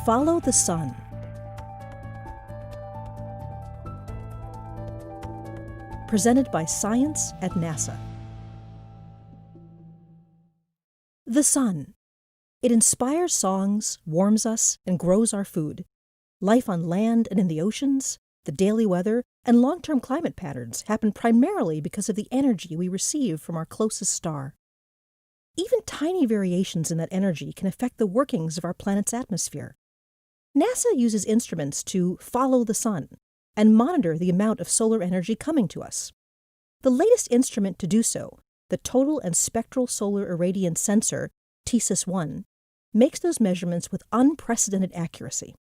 Follow the Sun. Presented by Science at NASA. The sun. It inspires songs, warms us, and grows our food. Life on land and in the oceans, the daily weather, and long-term climate patterns happen primarily because of the energy we receive from our closest star. Even tiny variations in that energy can affect the workings of our planet's atmosphere. NASA uses instruments to follow the sun and monitor the amount of solar energy coming to us. The latest instrument to do so, the Total and Spectral Solar Irradiance Sensor, TSIS-1, makes those measurements with unprecedented accuracy.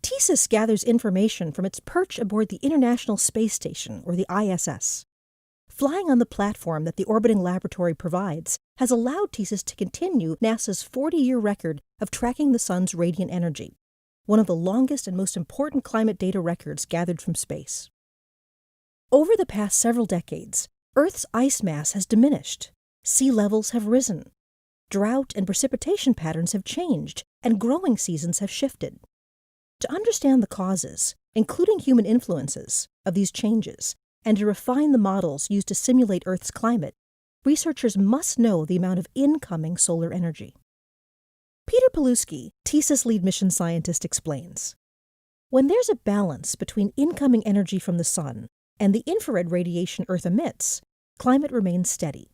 TSIS gathers information from its perch aboard the International Space Station, or the ISS. Flying on the platform that the orbiting laboratory provides has allowed TSIS to continue NASA's 40-year record of tracking the sun's radiant energy, one of the longest and most important climate data records gathered from space. Over the past several decades, Earth's ice mass has diminished, sea levels have risen, drought and precipitation patterns have changed, and growing seasons have shifted. To understand the causes, including human influences, of these changes, and to refine the models used to simulate Earth's climate, researchers must know the amount of incoming solar energy. Peter Paluski, TSIS lead mission scientist, explains, when there's a balance between incoming energy from the sun and the infrared radiation Earth emits, climate remains steady.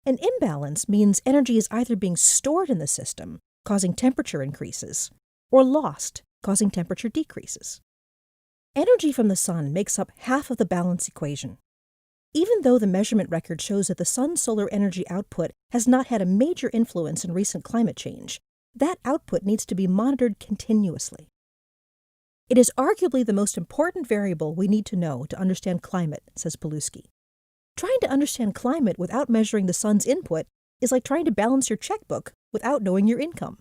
An imbalance means energy is either being stored in the system, causing temperature increases, or lost, causing temperature decreases. Energy from the sun makes up half of the balance equation. Even though the measurement record shows that the sun's solar energy output has not had a major influence in recent climate change, that output needs to be monitored continuously. It is arguably the most important variable we need to know to understand climate, says Paluski. Trying to understand climate without measuring the sun's input is like trying to balance your checkbook without knowing your income.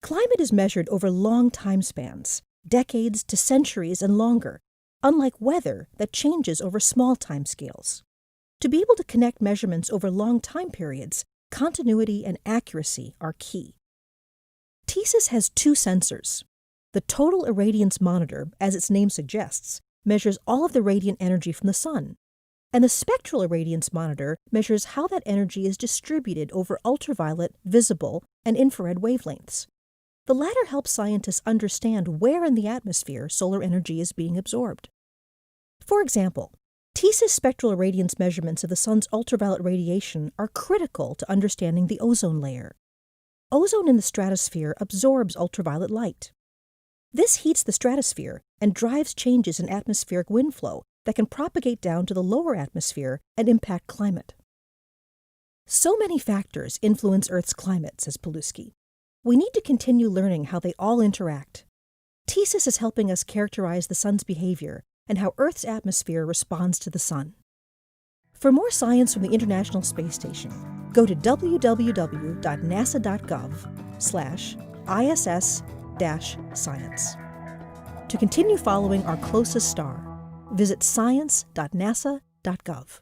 Climate is measured over long time spans, decades to centuries and longer, unlike weather that changes over small time scales. To be able to connect measurements over long time periods, continuity and accuracy are key. TSIS has two sensors. The Total Irradiance Monitor, as its name suggests, measures all of the radiant energy from the sun, and the Spectral Irradiance Monitor measures how that energy is distributed over ultraviolet, visible, and infrared wavelengths. The latter helps scientists understand where in the atmosphere solar energy is being absorbed. For example, TSIS spectral irradiance measurements of the sun's ultraviolet radiation are critical to understanding the ozone layer. Ozone in the stratosphere absorbs ultraviolet light. This heats the stratosphere and drives changes in atmospheric wind flow that can propagate down to the lower atmosphere and impact climate. So many factors influence Earth's climate, says Paluski. We need to continue learning how they all interact. TSIS is helping us characterize the sun's behavior and how Earth's atmosphere responds to the sun. For more science from the International Space Station, go to www.nasa.gov/ISS-science. To continue following our closest star, visit science.nasa.gov.